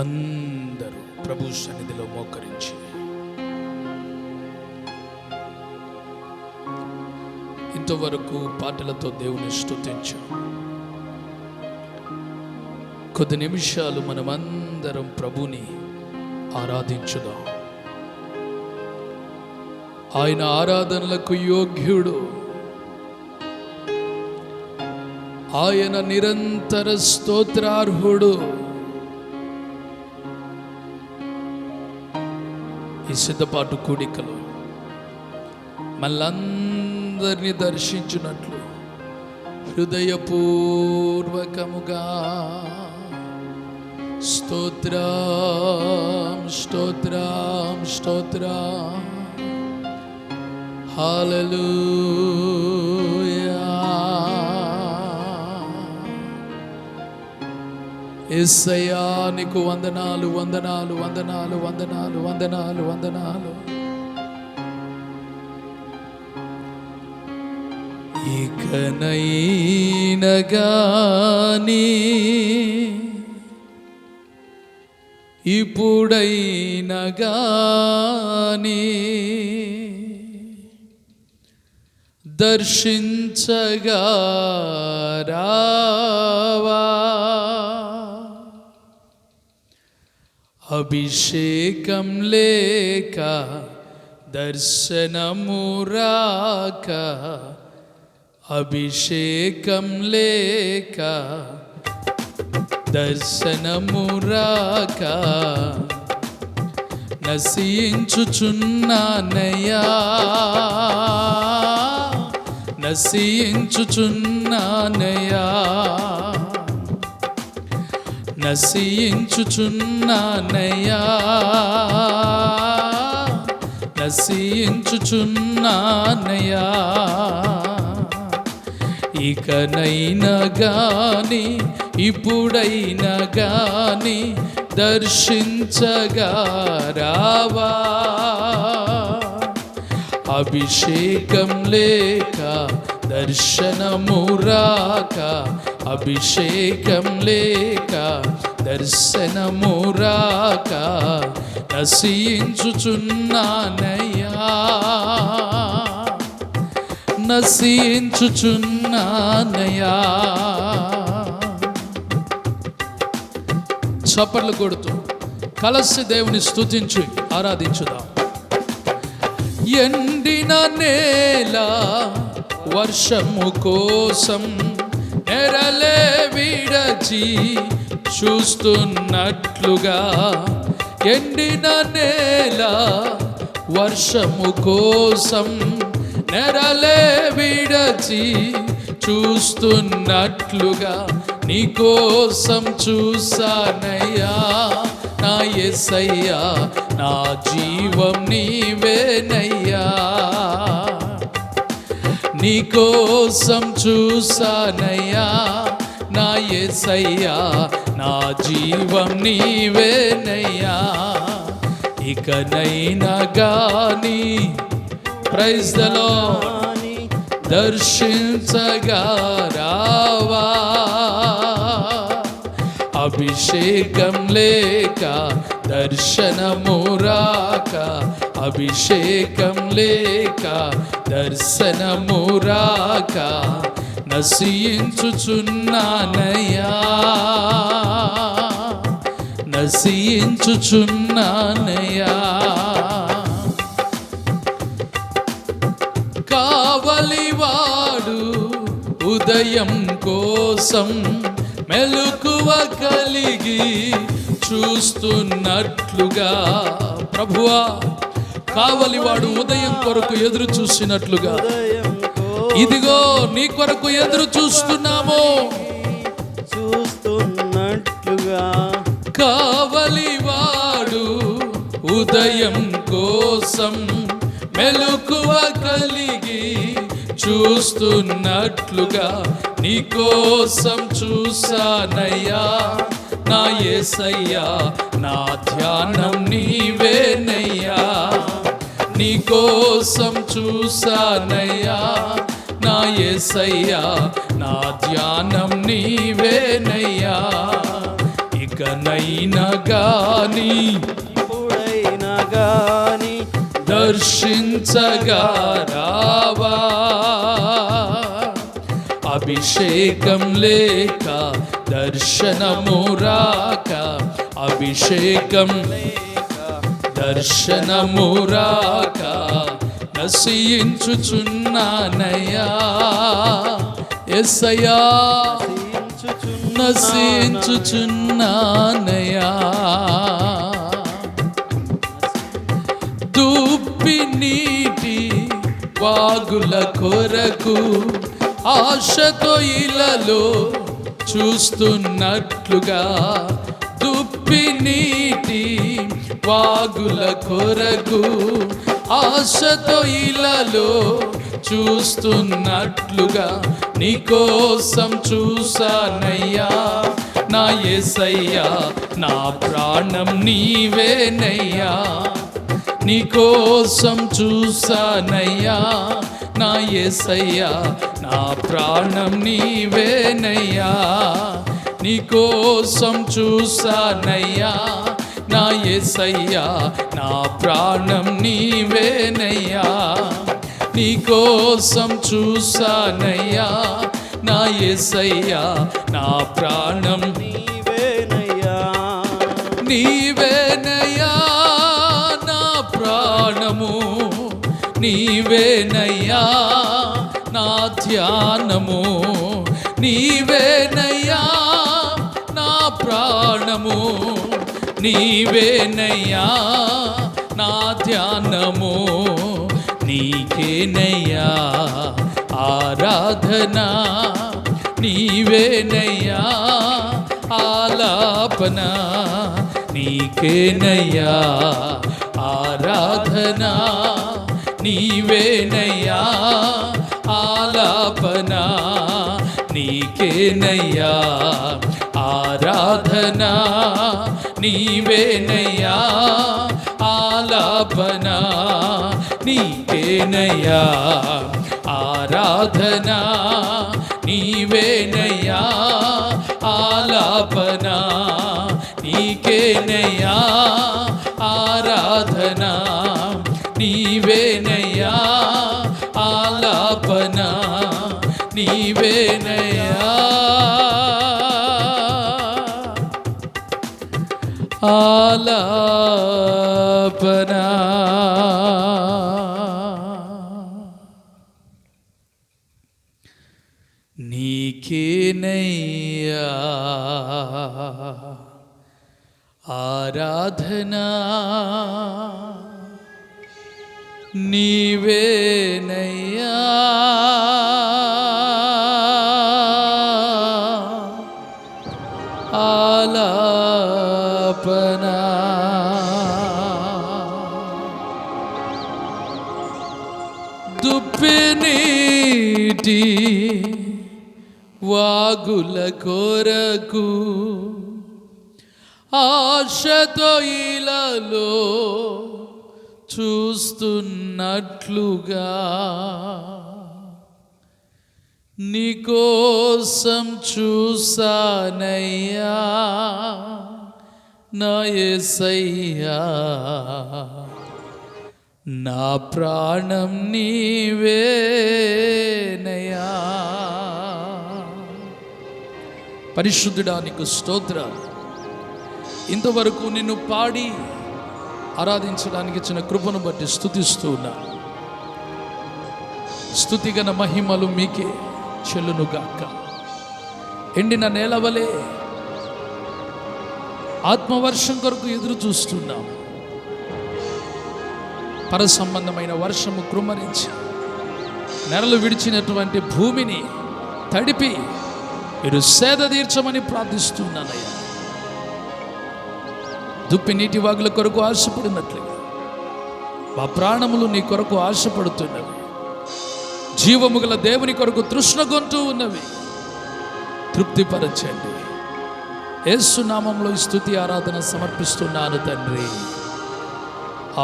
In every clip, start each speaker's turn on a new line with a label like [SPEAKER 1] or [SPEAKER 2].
[SPEAKER 1] అందరూ ప్రభు సన్నిధిలో మోకరించి ఇంతవరకు పాటలతో దేవుని స్తుతించాం. కొద్ది నిమిషాలు మనమందరం ప్రభుని ఆరాధించుదాం. ఆయన ఆరాధనలకు యోగ్యుడు. ఆయన నిరంతర స్తోత్రార్హుడు. ఈ సిద్ధపాటు కూడికలో మళ్ళందరినీ దర్శించినట్లు హృదయపూర్వకముగా స్తోత్రం స్తోత్రం స్తోత్రం హల్లెలూయా. యేసయ్యా నీకు వందనాలు వందనాలు వందనాలు వందనాలు వందనాలు వందనాలు. ఇకనైనా గాని ఇప్పుడైనా గాని దర్శించగా రావా. అభిషేకం లేక దర్శనము రాక, అభిషేకం లేక దర్శనము రాక నశించుచున్నానయ్యా, నశించుచున్నానయ్యా, నశించుచున్నానయ్యా, నశించుచున్నానయ్యా. ఇకనైనా గాని ఇప్పుడైనా గాని దర్శించగా రావా. అభిషేకం లేక దర్శనము రాక, అభిషేకం లేక దర్శనము రాక నశించుచున్నానయ్యా, నశించుచున్నానయ్యా. చప్పట్లు కొడుతూ కలిసి దేవుని స్తుతించి ఆరాధించుదాం. ఎండిన నేల వర్షము కోసం నెరలే విడచి చూస్తున్నట్లుగా, ఎండిన నేల వర్షము కోసం నెరలే విడచి చూస్తున్నట్లుగా నీ కోసం చూసానయ్యా నా యేసయ్యా. నా జీవం నీవేనయ్యా, నీ కోసం చూసానయ్యా నా యేసయ్యా. నా జీవం నీవేనయ్యా. ఇకనైనా గాని ప్రైజ్ ద లార్డ్ దర్శించగా రావా. అభిషేకం లేక దర్శనము రాక, అభిషేకం లేక దర్శనము రాక నశించుచున్నానయ్యా, నశించుచున్నానయ్యా. కావలివాడు ఉదయం కోసం మెలకువ కలిగి చూస్తున్నట్లుగా, ప్రభువా కావలివాడు ఉదయం కొరకు ఎదురు చూసినట్లుగా ఇదిగో నీ కొరకు ఎదురు చూస్తున్నాము.
[SPEAKER 2] చూస్తున్నట్లుగా
[SPEAKER 1] కావలివాడు ఉదయం కోసం మెలకువ కలిగి చూస్తున్నట్లుగా నీ కోసం చూసానయ్యా నా యేసయ్యా. నా ధ్యానం నీవేనయ్యా, నీ కోసం చూసానయ్యా నా యేసయ్యా. నా ధ్యానం నీవేనయ్యా. ఇకనైనా గాని
[SPEAKER 2] ఇప్పుడైనా గాని
[SPEAKER 1] దర్శించగా రావా, అభిషేకం లేక దర్శనము రాక, అభిషేకం దర్శనము రాక నశించుచున్నానయ్యా, యేసయ్యా నశించుచున్నానయ్యా. దుప్పి నీటి వాగుల కొరకు ఆశతో ఇలలో చూస్తున్నట్లుగా, దుప్పి నీటి వాగుల కొరకు ఆశతో ఇలలో చూస్తున్నట్లుగా నీకోసం చూసానయ్యా నా యేసయ్యా, నా ప్రాణం నీవేనయ్యా. నీకోసం చూసానయ్యా నా యేసయ్యా, నా ప్రాణం నీవేనయ్యా. నీకోసం చూసానయ్యా నా యేసయ్యా, నా ప్రాణం నీవేనయ్యా. నీకోసం చూసానయ్యా నా యేసయ్యా, నా ప్రాణం
[SPEAKER 2] నీవేనయ్యా.
[SPEAKER 1] నీవేనయ్యా నా ప్రాణము, నీవేనయ్యా నా ధ్యానము, నీవేనయ్యా నా ప్రాణము, నీవేనయ్యా నా ధ్యానము. నీకేనయ్యా ఆరాధన, నీవేనయ్యా ఆలాపన. నీకేనయ్యా ఆరాధన, నీవేనయ్యా ఆలాపన. నీకేనయ్యా ఆరాధన, నీవేనయ్యా ఆలాపన. నీకేనయ్యా ఆరాధన, నీవేనయ్యా ఆలాపన. నీకేనయ్యా ఆరాధన, నీవేనయ్యా ఆలాపన. నీవేనయ్యా ఆలాపన. నీకేనయ్యా ఆరాధన, నీవేనయ్యా ఆలాపన. దుప్పి నీటి వాగుల కొరకు ఆశతో ఇలలో చూస్తున్నట్లుగా, నీకోసం చూసానయ్యా నా యేసయ్యా, నా ప్రాణం నీవేనయ్యా. పరిశుద్ధుడా నీకు స్తోత్రాలు. ఇంతవరకు నిన్ను పాడి ఆరాధించడానికి ఇచ్చిన కృపను బట్టి స్తుతిస్తూ ఉన్నా. స్తుతిగన మహిమలు మీకే చెల్లునుగాక. ఎండిన నేలవలే ఆత్మవర్షం కొరకు ఎదురు చూస్తున్నాం. పర సంబంధమైన వర్షము కృమ్మరించి నెరలు విడిచినటువంటి భూమిని తడిపి మీరు సేద తీర్చమని ప్రార్థిస్తున్నానయ్యా. దుప్పి నీటి వాగుల కొరకు ఆశపడినట్లుగా మా ప్రాణములు నీ కొరకు ఆశపడుతున్నవి. జీవము గల దేవుని కొరకు తృష్ణగొంటూ ఉన్నవి. తృప్తిపరచండి. యేసు నామములో ఈ స్తుతి ఆరాధన సమర్పిస్తున్నాను తండ్రి.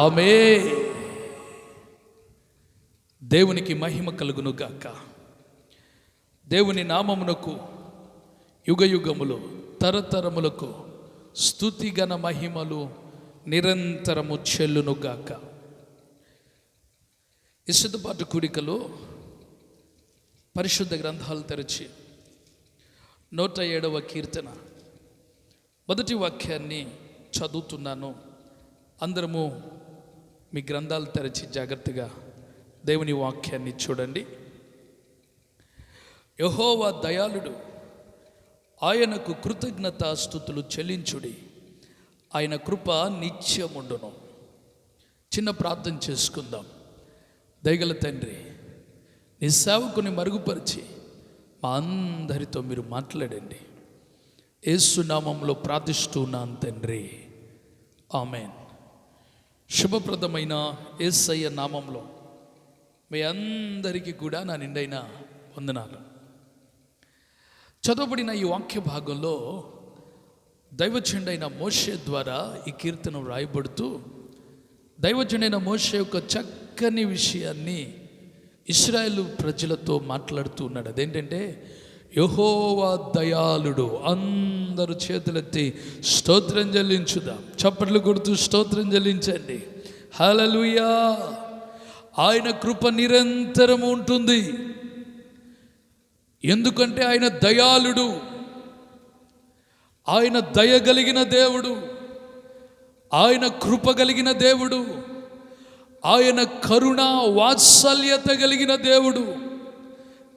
[SPEAKER 1] ఆమేన్. దేవునికి మహిమ కలుగును గాక. దేవుని నామమునకు యుగయుగములు తరతరములకు స్తుతిగణ మహిమలు నిరంతరము చెల్లునుగాక. ఈ సిద్ధపాటు కూడికలో పరిశుద్ధ గ్రంథాలు తెరచి 107వ కీర్తన మొదటి వాక్యాన్ని చదువుతున్నాను. అందరము మీ గ్రంథాలు తెరచి జాగ్రత్తగా దేవుని వాక్యాన్ని చూడండి. యెహోవా దయాళుడు, ఆయనకు కృతజ్ఞతాస్తుతులు చెల్లించుడి, ఆయన కృప నిత్యముండును. చిన్న ప్రార్థన చేసుకుందాం. దయగల తండ్రి, నీ సేవకుని మరుగుపరిచి మా అందరితో మీరు మాట్లాడండి. యేసు నామములో ప్రార్థిస్తున్నాను తండ్రి, ఆమేన్. శుభప్రదమైన యేసయ్య నామంలో మీ అందరికీ కూడా నా నిండైన వందనాలు. చదవబడిన ఈ వాక్య భాగంలో దైవజనుడైన మోషే ద్వారా ఈ కీర్తన వ్రాయబడుతూ దైవజనుడైన మోషే యొక్క చక్కని విషయాన్ని ఇశ్రాయేలు ప్రజలతో మాట్లాడుతూ ఉన్నాడు. అదేంటంటే యెహోవా దయాళుడు. అందరూ చేతులెత్తి స్తోత్రం చెల్లించుదాం. చప్పట్లు కొడుతూ స్తోత్రం చెల్లించండి. హల్లెలూయా. ఆయన కృప నిరంతరం ఉంటుంది. ఎందుకంటే ఆయన దయాళుడు, ఆయన దయ కలిగిన దేవుడు, ఆయన కృప కలిగిన దేవుడు, ఆయన కరుణ వాత్సల్యత కలిగిన దేవుడు.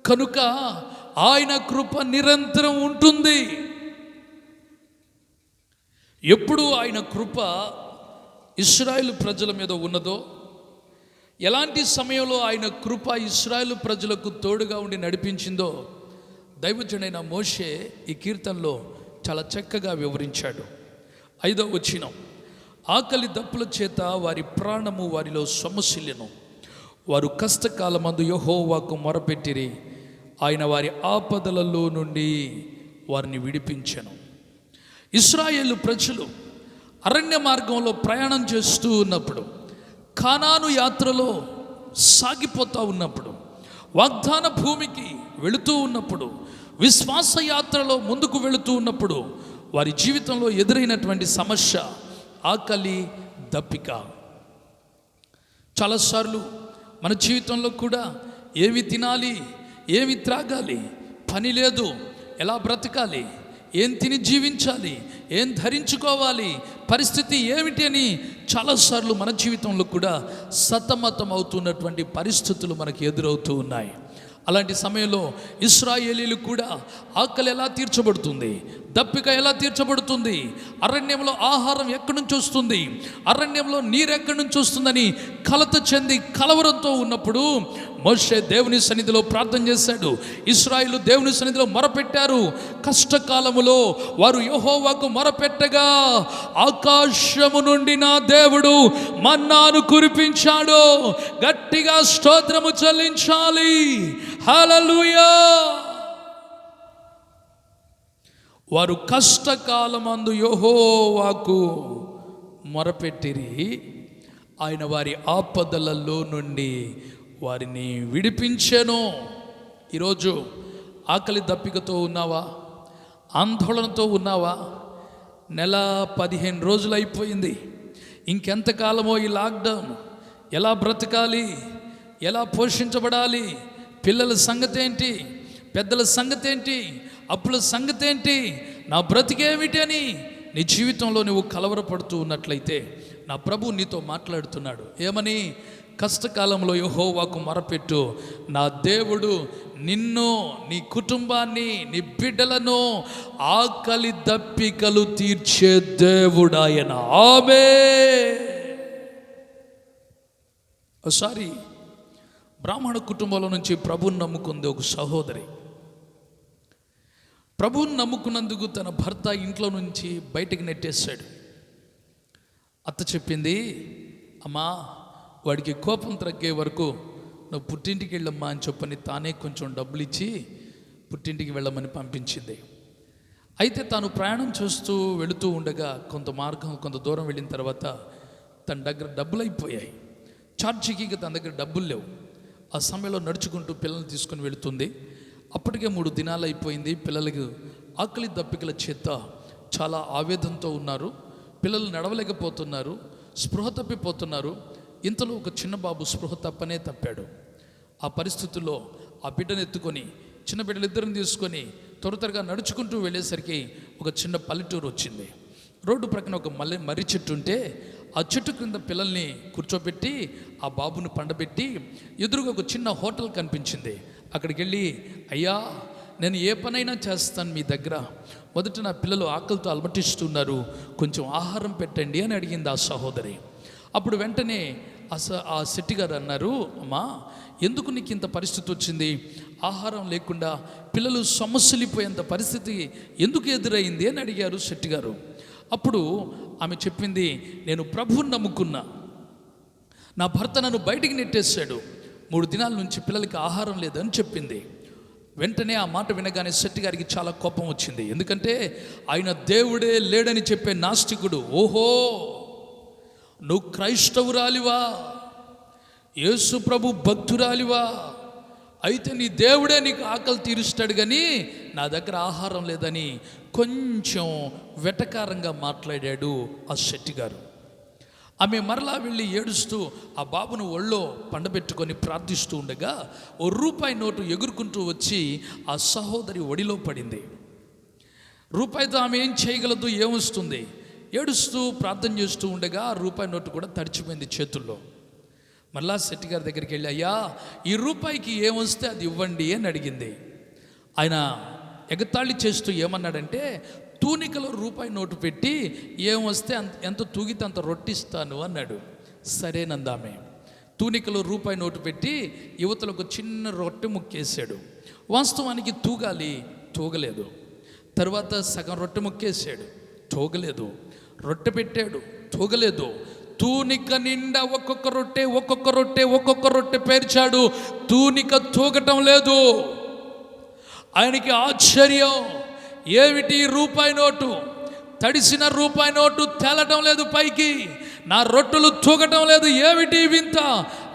[SPEAKER 1] కనుక ఆయన కృప నిరంతరం ఉంటుంది. ఎప్పుడు ఆయన కృప ఇశ్రాయేలు ప్రజల మీద ఉన్నదో, ఎలాంటి సమయంలో ఆయన కృప ఇశ్రాయేలు ప్రజలకు తోడుగా ఉండి నడిపించిందో దైవజనుడైన మోషే ఈ కీర్తనలో చాలా చక్కగా వివరించాడు. 5వ వచనం, ఆకలి దప్పుల చేత వారి ప్రాణము వారిలో సొమ్మసిల్లెను, వారు కష్టకాలమందు యెహోవాకు మొరపెట్టిరి, ఆయన వారి ఆపదలలో నుండి వారిని విడిపించెను. ఇశ్రాయేలు ప్రజలు అరణ్య మార్గంలో ప్రయాణం చేస్తూ ఉన్నప్పుడు, కానాను యాత్రలో సాగిపోతూ ఉన్నప్పుడు, వాగ్దాన భూమికి వెళుతూ ఉన్నప్పుడు, విశ్వాస యాత్రలో ముందుకు వెళుతూ ఉన్నప్పుడు వారి జీవితంలో ఎదురైనటువంటి సమస్య ఆకలి దప్పిక. చాలాసార్లు మన జీవితంలో కూడా ఏమి తినాలి, ఏమి త్రాగాలి, పని లేదు, ఎలా బ్రతకాలి, ఏం తిని జీవించాలి, ఏం ధరించుకోవాలి, పరిస్థితి ఏమిటి అని చాలాసార్లు మన జీవితంలో కూడా సతమతం అవుతున్నటువంటి పరిస్థితులు మనకు ఎదురవుతూ ఉన్నాయి. అలాంటి సమయంలో ఇశ్రాయేలీలు కూడా ఆకలి ఎలా తీర్చబడుతుంది, దప్పిక ఎలా తీర్చబడుతుంది, అరణ్యంలో ఆహారం ఎక్కడి నుంచి వస్తుంది, అరణ్యంలో నీరు ఎక్కడి నుంచి వస్తుందని కలత చెంది కలవరంతో ఉన్నప్పుడు మోషే దేవుని సన్నిధిలో ప్రార్థన చేశాడు. ఇశ్రాయేలు దేవుని సన్నిధిలో మొరపెట్టారు. కష్టకాలములో వారు యెహోవాకు మొరపెట్టగా ఆకాశము నుండి నా దేవుడు మన్నాను కురిపించాడు. గట్టిగా స్తోత్రము చెల్లించాలి. హల్లెలూయా. వారు కష్టకాలమందు యెహోవాకు మొరపెట్టిరి, ఆయన వారి ఆపదలలో నుండి వారిని విడిపించెను. ఈరోజు ఆకలి దప్పికతో ఉన్నావా, ఆందోళనతో ఉన్నావా? నెల 15 రోజులు అయిపోయింది. ఇంకెంతకాలమో ఈ లాక్డౌన్, ఎలా బ్రతకాలి, ఎలా పోషించబడాలి, పిల్లల సంగతి ఏంటి, పెద్దల సంగతి ఏంటి, అప్పుల సంగతి ఏంటి, నా బ్రతికేమిటి అని నీ జీవితంలో నువ్వు కలవరపడుతూ ఉన్నట్లయితే నా ప్రభు నీతో మాట్లాడుతున్నాడు. ఏమని? కష్టకాలంలో యెహోవాకు మొరపెట్టు, నా దేవుడు నిన్ను, నీ కుటుంబాన్ని, నీ బిడ్డలను ఆకలి దప్పికలు తీర్చే దేవుడాయన. ఆమేన్. ఒకసారి బ్రాహ్మణ కుటుంబంలో నుంచి ప్రభువుని నమ్ముకుంది ఒక సహోదరి. ప్రభువుని నమ్ముకున్నందుకు తన భర్త ఇంట్లో నుంచి బయటికి నెట్టేశాడు. అత్త చెప్పింది, అమ్మా వాడికి కోపం తగ్గే వరకు నువ్వు పుట్టింటికి వెళ్ళమ్మా అని చెప్పని తానే కొంచెం డబ్బులు ఇచ్చి పుట్టింటికి వెళ్ళమని పంపించింది. అయితే తాను ప్రయాణం చేస్తూ వెళుతూ ఉండగా కొంత దూరం వెళ్ళిన తర్వాత తన దగ్గర డబ్బులు అయిపోయాయి. ఛార్జీకి తన దగ్గర డబ్బులు లేవు. ఆ సమయంలో నడుచుకుంటూ పిల్లల్ని తీసుకుని వెళుతుంది. అప్పటికే 3 దినాలు అయిపోయింది. పిల్లలకు ఆకలి దప్పికల చేత చాలా ఆవేదనతో ఉన్నారు. పిల్లలు నడవలేకపోతున్నారు, స్పృహ తప్పిపోతున్నారు. ఇంతలో ఒక చిన్న బాబు స్పృహ తప్పాడు. ఆ పరిస్థితుల్లో ఆ బిడ్డను ఎత్తుకొని, చిన్న బిడ్డలిద్దరిని తీసుకొని త్వరగా నడుచుకుంటూ వెళ్ళేసరికి ఒక చిన్న పల్లెటూరు వచ్చింది. రోడ్డు ప్రక్కన ఒక మర్రి చెట్టు ఉంటే ఆ చెట్టు క్రింద పిల్లల్ని కూర్చోబెట్టి ఆ బాబును పండబెట్టి ఎదురుగా ఒక చిన్న హోటల్ కనిపించింది. అక్కడికి వెళ్ళి, అయ్యా నేను ఏ పనైనా చేస్తాను మీ దగ్గర, మొదట నా పిల్లలు ఆకలితో అలమటిస్తున్నారు, కొంచెం ఆహారం పెట్టండి అని అడిగింది ఆ సహోదరి. అప్పుడు వెంటనే ఆ శెట్టి గారు అన్నారు, అమ్మా ఎందుకు నీకు ఇంత పరిస్థితి వచ్చింది? ఆహారం లేకుండా పిల్లలు సొమ్మసిల్లిపోయేంత పరిస్థితి ఎందుకు ఎదురైంది అని అడిగారు శెట్టి గారు. అప్పుడు ఆమె చెప్పింది, నేను ప్రభువుని నమ్ముకున్నా, నా భర్త నన్ను బయటికి నెట్టేశాడు, 3 దినాల నుంచి పిల్లలకి ఆహారం లేదని చెప్పింది. వెంటనే ఆ మాట వినగానే శెట్టి గారికి చాలా కోపం వచ్చింది. ఎందుకంటే ఆయన దేవుడే లేడని చెప్పే నాస్తికుడు, ఓహో నువ్వు క్రైస్తవురాలివా, యేసు ప్రభు భక్తురాలివా, అయితే నీ దేవుడే నీకు ఆకలి తీరుస్తాడు, కానీ నా దగ్గర ఆహారం లేదని కొంచెం వెటకారంగా మాట్లాడాడు ఆ శెట్టి గారు. ఆమె మరలా వెళ్ళి ఏడుస్తూ ఆ బాబును ఒళ్ళో పండబెట్టుకొని ప్రార్థిస్తూ ఉండగా ₹1 నోటు ఎగురుకుంటూ వచ్చి ఆ సహోదరి ఒడిలో పడింది. రూపాయితో ఆమె ఏం చేయగలదు, ఏమొస్తుంది? ఏడుస్తూ ప్రార్థన చేస్తూ ఉండగా ₹1 నోటు కూడా తడిచిపోయింది చేతుల్లో. మళ్ళా శెట్టి గారి దగ్గరికి వెళ్ళి, అయ్యా ఈ రూపాయికి ఏమొస్తే అది ఇవ్వండి అని అడిగింది. ఆయన ఎగతాళి చేస్తూ ఏమన్నాడంటే, తూనికలో ₹1 నోటు పెట్టి ఏమొస్తే ఎంత తూగితే అంత రొట్టిస్తాను అన్నాడు. సరేనందామె తూనికలో ₹1 నోటు పెట్టి యువతలకు ఒక చిన్న రొట్టె ముక్కేశాడు. వాస్తవానికి తూగాలి, తూగలేదు. తర్వాత సగం రొట్టె ముక్కేశాడు, తూగలేదు. రొట్టె పెట్టాడు, తూగలేదు. తూనిక నిండా ఒక్కొక్క రొట్టె పేర్చాడు, తూనిక తూగటం లేదు. ఆయనకి ఆశ్చర్యం, ఏమిటి ₹1 నోటు, తడిసిన ₹1 నోటు తేలటం లేదు పైకి, నా రొట్టెలు తూగటం లేదు, ఏమిటి వింత?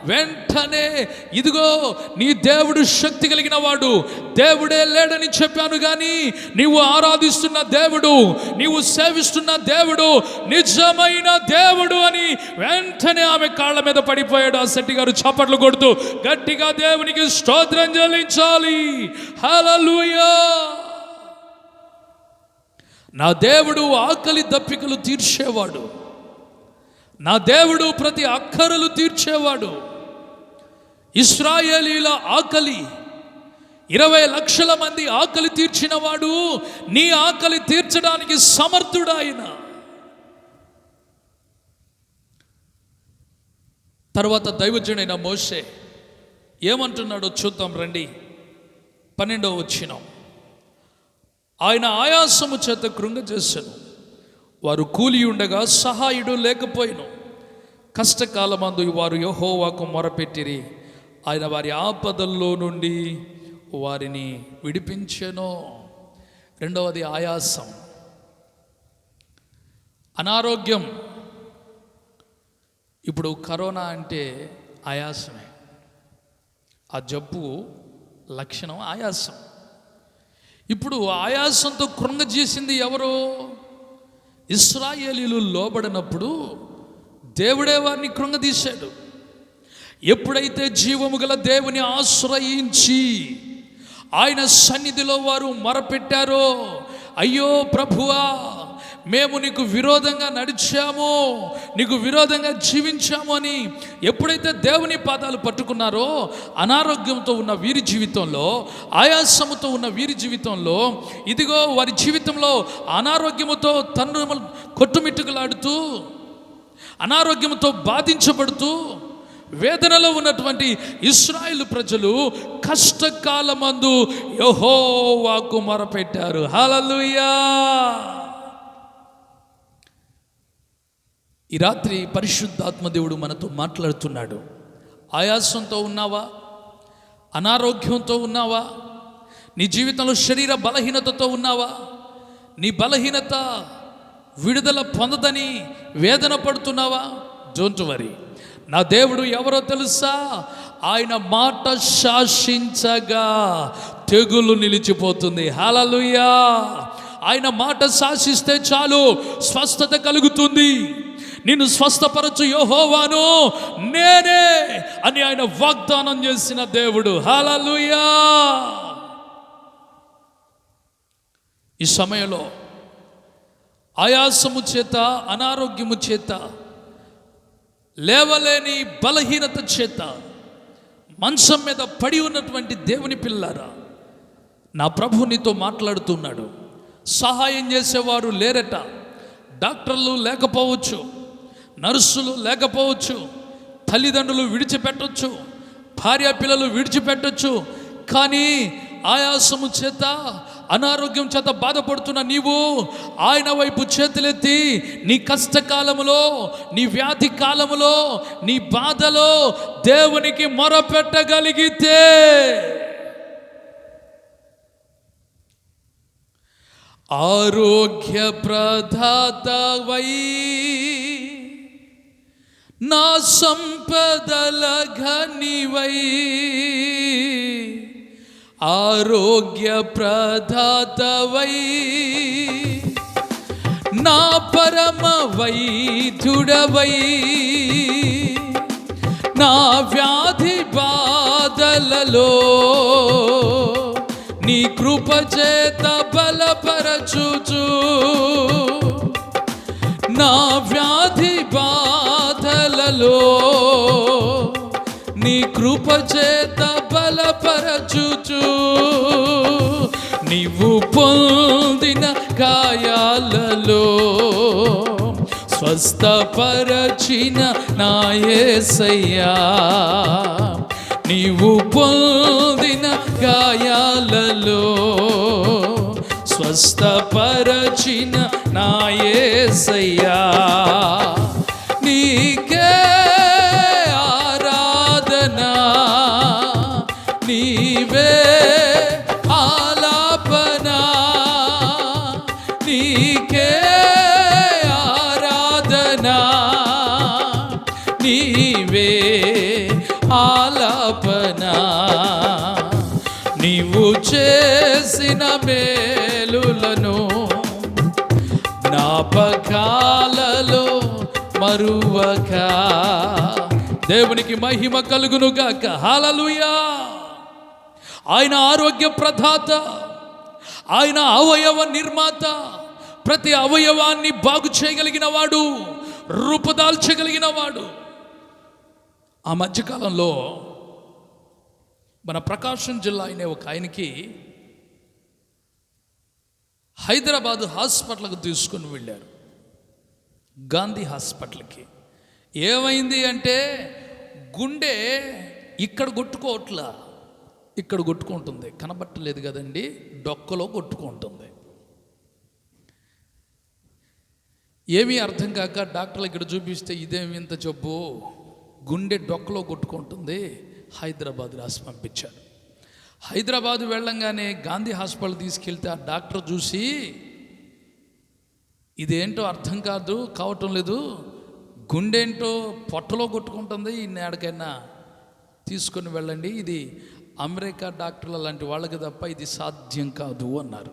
[SPEAKER 1] వెంటనే, ఇదిగో నీ దేవుడు శక్తి కలిగిన వాడు, దేవుడే లేడని చెప్పాను కానీ నీవు ఆరాధిస్తున్న దేవుడు, నీవు సేవిస్తున్న దేవుడు నిజమైన దేవుడు అని వెంటనే ఆమె కాళ్ళ మీద పడిపోయాడు. ఆ శెట్టి గారు చప్పట్లు కొడుతూ గట్టిగా దేవునికి స్తోత్రం చెల్లించాలి. హల్లెలూయా. నా దేవుడు ఆకలి దప్పికలు తీర్చేవాడు, నా దేవుడు ప్రతి అక్కరలు తీర్చేవాడు. ఇశ్రాయేలీల ఆకలి, 20 లక్షల మంది ఆకలి తీర్చినవాడు, నీ ఆకలి తీర్చడానికి సమర్థుడు ఆయన. తర్వాత దైవజనుడైన మోషే ఏమంటున్నాడో చూద్దాం రండి. 12వ వచనం, ఆయన ఆయాసము చేత కృంగజేసెను, వారు కూలి ఉండగా సహాయుడు లేకపోయిను. కష్టకాలమందు వారు యెహోవాకు మొరపెట్టిరి, ఆయన వారి ఆపదల్లో నుండి వారిని విడిపించెను. రెండవది ఆయాసం, అనారోగ్యం. ఇప్పుడు కరోనా అంటే ఆయాసమే, ఆ జబ్బు లక్షణం ఆయాసం. ఇప్పుడు ఆయాసంతో కృంగజేసింది ఎవరో? ఇశ్రాయేలీయులు లోబడినప్పుడు దేవుడే వారిని కృంగదీశాడు. ఎప్పుడైతే జీవము గల దేవుని ఆశ్రయించి ఆయన సన్నిధిలో వారు మొరపెట్టారో, అయ్యో ప్రభువా మేము నీకు విరోధంగా నడిచాము, నీకు విరోధంగా జీవించాము అని ఎప్పుడైతే దేవుని పాదాలు పట్టుకున్నారో, అనారోగ్యంతో ఉన్న వీరి జీవితంలో, ఆయాసముతో ఉన్న వీరి జీవితంలో, ఇదిగో వారి జీవితంలో అనారోగ్యముతో తన్ను కొట్టుమిట్టుకులాడుతూ, అనారోగ్యంతో బాధించబడుతూ వేదనలో ఉన్నటువంటి ఇశ్రాయేలు ప్రజలు కష్టకాలమందు యెహోవాకు మొరపెట్టారు. హల్లెలూయా. ఈ రాత్రి పరిశుద్ధాత్మ దేవుడు మనతో మాట్లాడుతున్నాడు. ఆయాసంతో ఉన్నావా? అనారోగ్యంతో ఉన్నావా? నీ జీవితంలో శరీర బలహీనతతో ఉన్నావా? నీ బలహీనత విడుదల పొందదని వేదన పడుతున్నావా? Don't worry. నా దేవుడు ఎవరో తెలుసా? ఆయన మాట శాసించగా తెగులు నిలిచిపోతుంది. హల్లెలూయా. ఆయన మాట శాసిస్తే చాలు, స్వస్థత కలుగుతుంది. నిన్ను స్వస్థపరచు యెహోవాను నేనే అని ఆయన వాగ్దానం చేసిన దేవుడు. హల్లెలూయా. ఈ సమయంలో ఆయాసము చేత, అనారోగ్యము చేత, లేవలేని బలహీనత చేత మంచం మీద పడి ఉన్నటువంటి దేవుని పిల్లారా, నా ప్రభు నీతో మాట్లాడుతున్నాడు. సహాయం చేసేవారు లేరట. డాక్టర్లు లేకపోవచ్చు, నర్సులు లేకపోవచ్చు, తల్లిదండ్రులు విడిచిపెట్టవచ్చు, భార్య పిల్లలు విడిచిపెట్టవచ్చు. కానీ ఆయాసము చేత, అనారోగ్యం చేత బాధపడుతున్న నీవు ఆయన వైపు చేతులెత్తి నీ కష్టకాలములో, నీ వ్యాధి కాలములో, నీ బాధలో దేవునికి మొరపెట్టగలిగితే ఆరోగ్య ప్రదాతవై నా సంపదల ఘనివై, ఆరోగ్య ప్రదాతవై నా పరమ వైద్యుడవై, నా వ్యాధి బాధలలో నీ కృప చేత బలపరచుచు, నా వ్యాధి బాధలలో నీ కృప చేత బలపరచుచు, నీవు పొందిన గాయాలలో స్వస్థపరచిన నా యేసయ్యా, నీవు పొందిన గాయాలలో స్వస్థపరచిన నా యేసయ్యా, నీకే ఆరాధనా, నీవే ఆలాపనా, నీకే ఆరాధనా, నీవే ఆలాపనా, నీవు చేసిన మేలులను జ్ఞాపకాలలో మరువక. దేవునికి మహిమ కలుగును గాక. హల్లెలూయా. ఆయన ఆరోగ్య ప్రదాత, ఆయన అవయవ నిర్మాత, ప్రతి అవయవాన్ని బాగు చేయగలిగిన వాడు, రూపుదాల్చగలిగిన వాడు. ఆ మధ్యకాలంలో మన ప్రకాశం జిల్లా అయిన ఒక ఆయనకి హైదరాబాదు హాస్పిటల్కి తీసుకుని వెళ్ళారు, గాంధీ హాస్పిటల్కి. ఏమైంది అంటే గుండె ఇక్కడ కొట్టుకోవట్లా, ఇక్కడ కొట్టుకుంటుంది. కనబట్టలేదు కదండి, డొక్కలో కొట్టుకుంటుంది. ఏమీ అర్థం కాక డాక్టర్లు ఇక్కడ చూపిస్తే ఇదేమి ఇంత జబ్బు, గుండె డొక్కలో కొట్టుకుంటుంది, హైదరాబాద్ రాసి పంపించాడు. హైదరాబాద్ వెళ్ళంగానే గాంధీ హాస్పిటల్ తీసుకెళ్తే ఆ డాక్టర్ చూసి ఇదేంటో అర్థం కావటం లేదు, గుండెంటో పొట్టలో కొట్టుకుంటుంది, ఇన్ని ఎక్కడికైనా తీసుకొని వెళ్ళండి, ఇది అమెరికా డాక్టర్ల లాంటి వాళ్ళకి తప్ప ఇది సాధ్యం కాదు అన్నారు.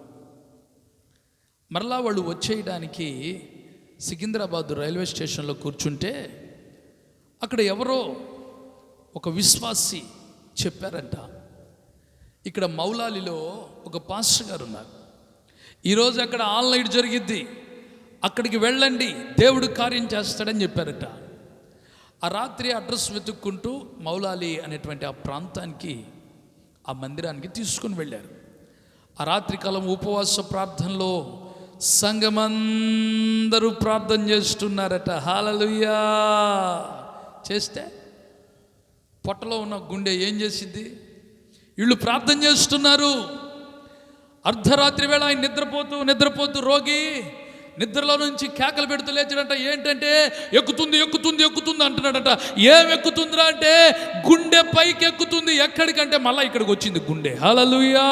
[SPEAKER 1] మరలా వాళ్ళు వచ్చేయడానికి సికింద్రాబాద్ రైల్వే స్టేషన్లో కూర్చుంటే అక్కడ ఎవరో ఒక విశ్వాసి చెప్పారంట, ఇక్కడ మౌలాలిలో ఒక పాస్టర్ గారు ఉన్నారు, ఈరోజు అక్కడ ఆన్లైన్ జరిగిద్ది, అక్కడికి వెళ్ళండి, దేవుడు కార్యం చేస్తాడని చెప్పారట. ఆ రాత్రి అడ్రస్ వెతుక్కుంటూ మౌలాలి అనేటువంటి ఆ ప్రాంతానికి, ఆ మందిరానికి తీసుకుని వెళ్ళారు. ఆ రాత్రి కాలం ఉపవాస ప్రార్థనలో సంఘమందరూ ప్రార్థన చేస్తున్నారట. హల్లెలూయా. చేస్తే పొట్టలో ఉన్న గుండె ఏం చేసిద్ది? వీళ్ళు ప్రార్థన చేస్తున్నారు. అర్ధరాత్రి వేళ ఆయన నిద్రపోతూ రోగి నిద్రలో నుంచి కేకలు పెడుతూ లేచాడంట. ఏంటంటే ఎక్కుతుంది అంటున్నాడట. ఏం ఎక్కుతుందిరా అంటే గుండె పైకి ఎక్కుతుంది. ఎక్కడికంటే మళ్ళీ ఇక్కడికి వచ్చింది గుండె. హల్లెలూయా.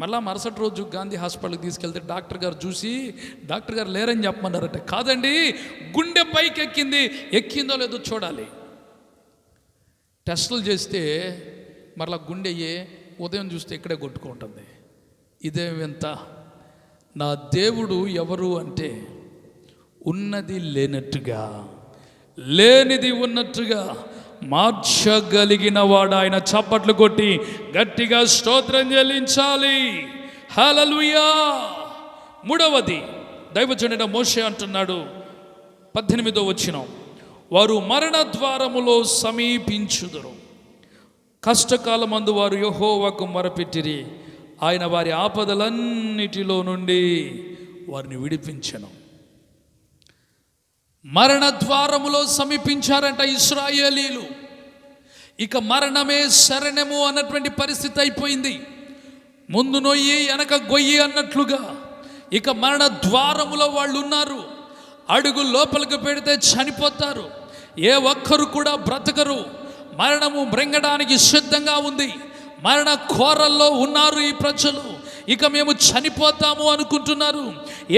[SPEAKER 1] మళ్ళా మరుసటి రోజు గాంధీ హాస్పిటల్కి తీసుకెళ్తే డాక్టర్ గారు చూసి, డాక్టర్ గారు లేరని చెప్పమన్నారట. కాదండి, గుండె పైకి ఎక్కిందో లేదో చూడాలి. టెస్టులు చేస్తే మరలా గుండె ఉదయం చూస్తే ఇక్కడే కొట్టుకుంటుంది. ఇదే వింత. నా దేవుడు ఎవరు అంటే ఉన్నది లేనట్టుగా, లేనిది ఉన్నట్టుగా మార్చగలిగిన వాడు ఆయన. చప్పట్లు కొట్టి గట్టిగా స్తోత్రం చెల్లించాలి. హల్లెలూయా. మూడవది దైవజనుడైన మోషే అంటున్నాడు, 18వ వచనం, వారు మరణ ద్వారములో సమీపించుదురు, కష్టకాలమందు వారు యెహోవాకు మొరపెట్టిరి, ఆయన వారి ఆపదలన్నిటిలో నుండి వారిని విడిపించెను. మరణ ద్వారములో సమీపించారంట ఇశ్రాయేలీలు. ఇక మరణమే శరణము అన్నటువంటి పరిస్థితి అయిపోయింది. ముందు నొయ్యి వెనక గొయ్యి అన్నట్లుగా ఇక మరణ ద్వారములో వాళ్ళు ఉన్నారు. అడుగు లోపలికి పెడితే చనిపోతారు. ఏ ఒక్కరు కూడా బ్రతకరు. మరణము మృంగడానికి సిద్ధంగా ఉంది. మరణ కోరల్లో ఉన్నారు ఈ ప్రజలు. ఇక మేము చనిపోతాము అనుకుంటున్నారు.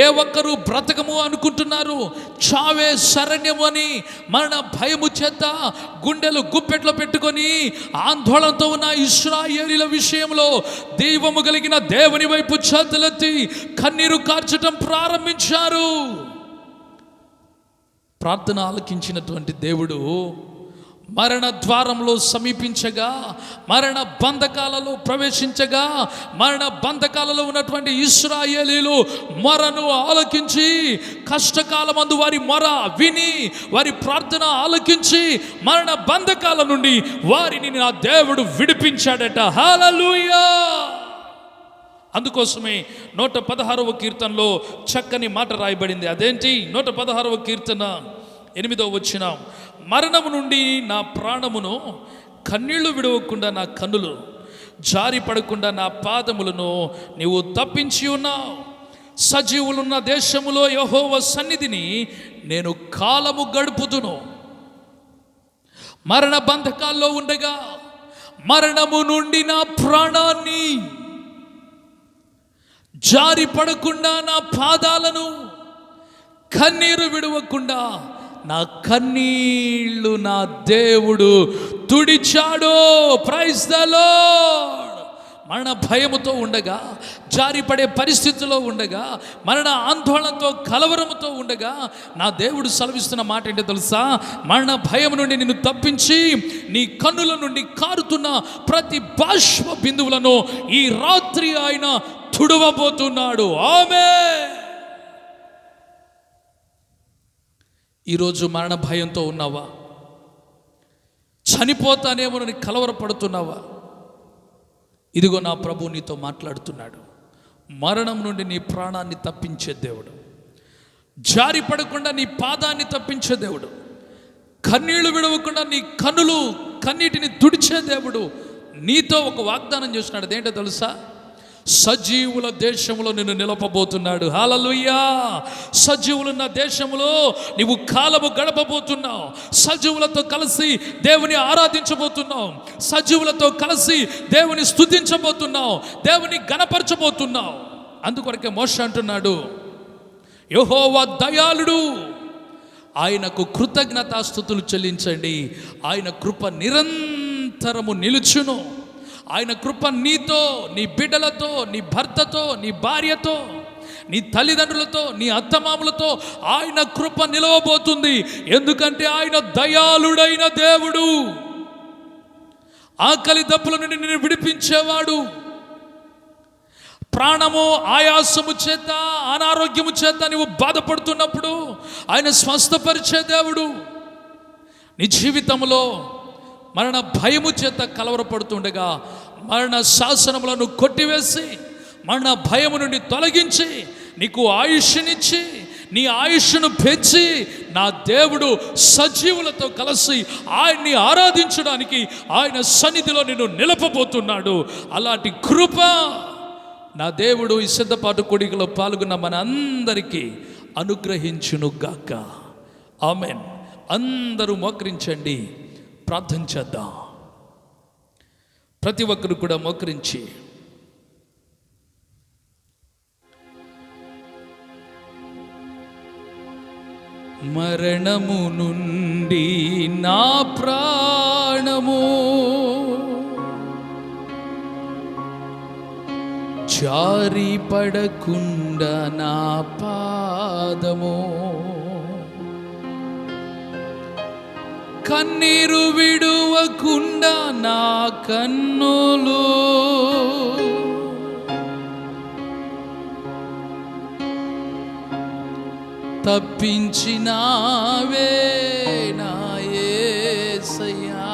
[SPEAKER 1] ఏ ఒక్కరు బ్రతకము అనుకుంటున్నారు. చావే శరణ్యము అని మరణ భయము చేత గుండెలు గుప్పెట్లో పెట్టుకొని ఆందోళనతో ఉన్న ఇశ్రాయేలీల విషయంలో దైవము కలిగిన దేవుని వైపు చేతులెత్తి కన్నీరు కార్చటం ప్రారంభించారు. ప్రార్థన ఆలకించినటువంటి దేవుడు మరణ ద్వారంలో సమీపించగా, మరణ బంధకాలలో ప్రవేశించగా, మరణ బంధకాలలో ఉన్నటువంటి ఇశ్రాయేలీలు మొరను ఆలకించి, కష్టకాలమందు వారి మొర విని, వారి ప్రార్థన ఆలకించి మరణ బంధకాల నుండి వారిని నా దేవుడు విడిపించాడట. హల్లెలూయా. అందుకోసమే 116వ కీర్తనలో చక్కని మాట రాయబడింది. అదేంటి? 116వ కీర్తన 8వ వచనం, మరణము నుండి నా ప్రాణమును, కన్నీళ్లు విడవకుండా నా కన్నులు, జారి పడకుండా నా పాదములను నీవు తప్పించి ఉన్నావు. సజీవులున్న దేశములో యెహోవా సన్నిధిని నేను కాలము గడుపుదును. మరణ బంధకాల్లో ఉండగా మరణము నుండి నా ప్రాణాన్ని, జారి పడకుండా నా పాదాలను, కన్నీరు విడవకుండా నా కన్నీళ్లు నా దేవుడు తుడిచాడు. Praise the lord. మరణ భయముతో ఉండగా, జారిపడే పరిస్థితిలో ఉండగా, మరణ ఆందోళనతో కలవరముతో ఉండగా నా దేవుడు సెలవిస్తున్న మాట ఏంటో తెలుసా? మరణ భయం నుండి నిన్ను తప్పించి నీ కన్నుల నుండి కారుతున్న ప్రతి బాష్ప బిందువులను ఈ రాత్రి ఆయన తుడవబోతున్నాడు. ఆమేన్. ఈరోజు మరణ భయంతో ఉన్నావా? చనిపోతానేమోనని కలవరపడుతున్నావా? ఇదిగో నా ప్రభు నీతో మాట్లాడుతున్నాడు. మరణం నుండి నీ ప్రాణాన్ని తప్పించే దేవుడు, జారి పడకుండా నీ పాదాన్ని తప్పించే దేవుడు, కన్నీళ్లు విడవకుండా నీ కన్నీటిని తుడిచే దేవుడు నీతో ఒక వాగ్దానం చేస్తున్నాడు. అదేంటో తెలుసా? సజీవుల దేశంలో నిన్ను నిలపబోతున్నాడు. హల్లెలూయా. సజీవులున్న దేశంలో నీవు కాలము గడపబోతున్నావు. సజీవులతో కలిసి దేవుని ఆరాధించబోతున్నావు. సజీవులతో కలిసి దేవుని స్తుతించబోతున్నావు. దేవుని గణపరచబోతున్నావు. అందుకొరకే మోషే అంటున్నాడు, యెహోవా దయాళుడు, ఆయనకు కృతజ్ఞతాస్తుతులు చెల్లించండి. ఆయన కృప నిరంతరము నిలుచును. ఆయన కృప నీతో, నీ బిడ్డలతో, నీ భర్తతో, నీ భార్యతో, నీ తల్లిదండ్రులతో, నీ అత్తమామలతో ఆయన కృప నిలవబోతుంది. ఎందుకంటే ఆయన దయాళుడైన దేవుడు, ఆకలి దప్పుల నుండి నిన్ను విడిపించేవాడు. ప్రాణము ఆయాసము చేత, అనారోగ్యము చేత నువ్వు బాధపడుతున్నప్పుడు ఆయన స్వస్థపరిచే దేవుడు. నీ జీవితంలో మరణ భయము చేత కలవరపడుతుండగా మరణ శాసనములను కొట్టివేసి, మరణ భయము నుండి తొలగించి, నీకు ఆయుష్నిచ్చి, నీ ఆయుష్ను పెంచి నా దేవుడు సజీవులతో కలిసి ఆయన్ని ఆరాధించడానికి ఆయన సన్నిధిలో నిన్ను నిలపబోతున్నాడు. అలాంటి కృప నా దేవుడు ఈ సిద్ధపాటు కొడికలో పాల్గొన్న మన అందరికీ అనుగ్రహించునుగాక. ఆమెన్. అందరూ మోకరించండి, ప్రార్థన చేద్దాం. ప్రతి ఒక్కరు కూడా మోకరించి మరణము నుండి నా ప్రాణము, జారి పడకుండా నా పాదము, కన్నీరు విడువకుండా నా కన్నులు, తప్పించినావే నా యేసయ్యా.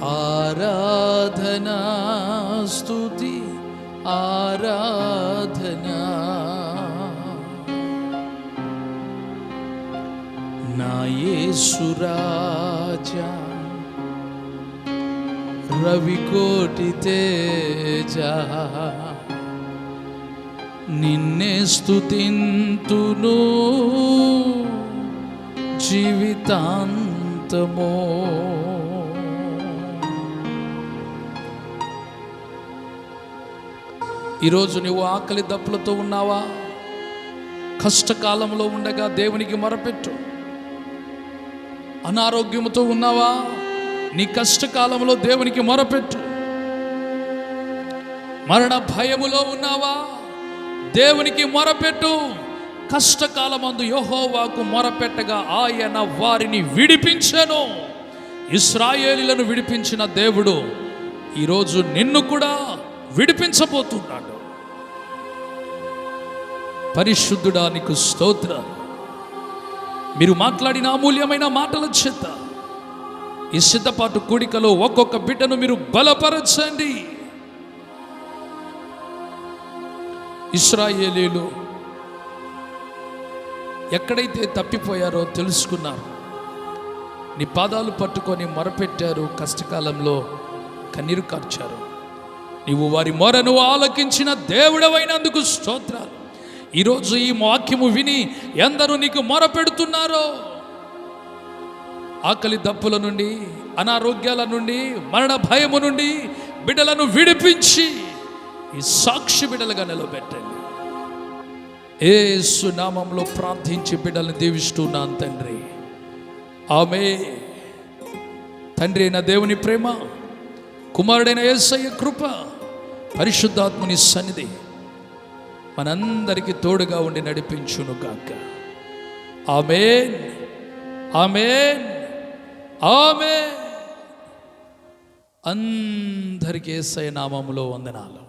[SPEAKER 1] ఆరాధనా స్తుతి ఆరాధనా నా యేసు రాజా, రవికోటి తేజా, నిన్నే స్తుతింతును జీవితాంతమో. ఈరోజు నువ్వు ఆకలి దప్పులతో ఉన్నావా? కష్టకాలంలో ఉండగా దేవునికి మొరపెట్టు. అనారోగ్యంతో ఉన్నావా? నీ కష్టకాలంలో దేవునికి మొరపెట్టు. మరణ భయములో ఉన్నావా? దేవునికి మొరపెట్టు. కష్టకాలమందు యెహోవాకు మొరపెట్టగా ఆయన వారిని విడిపించెను. ఇశ్రాయేలీయులను విడిపించిన దేవుడు ఈరోజు నిన్ను కూడా విడిపించబోతున్నాడు. పరిశుద్ధుడా నీకు స్తోత్రాలు. మీరు మాట్లాడిన అమూల్యమైన మాటల చేత ఈ సిద్ధపాటు కూడికలో ఒక్కొక్క బిడ్డను మీరు బలపరచండి. ఇశ్రాయేలీయులు ఎక్కడైతే తప్పిపోయారో తెలుసుకున్నారు. నీ పాదాలు పట్టుకొని మొరపెట్టారు. కష్టకాలంలో కన్నీరు కార్చారు. నీవు వారి మొరను ఆలకించిన దేవుడవైనందుకు స్తోత్రాలు. ఈరోజు ఈ వాక్యము విని ఎందరూ నీకు మొరపెడుతున్నారో, ఆకలి దప్పుల నుండి, అనారోగ్యాల నుండి, మరణ భయము నుండి బిడ్డలను విడిపించి ఈ సాక్షి బిడ్డలుగా నిలబెట్టండి. యేసు నామములో ప్రార్థించి బిడ్డలను దీవిస్తున్నాను తండ్రి. ఆమేన్. తండ్రి అయిన దేవుని ప్రేమ, కుమారుడైన యేసయ్య కృప, పరిశుద్ధాత్ముని సన్నిధి మనందరికీ తోడుగా ఉండి నడిపించును గాక. ఆమేన్, ఆమేన్, ఆమేన్. అందరికీ యేసయ్య నామములో వందనాలు.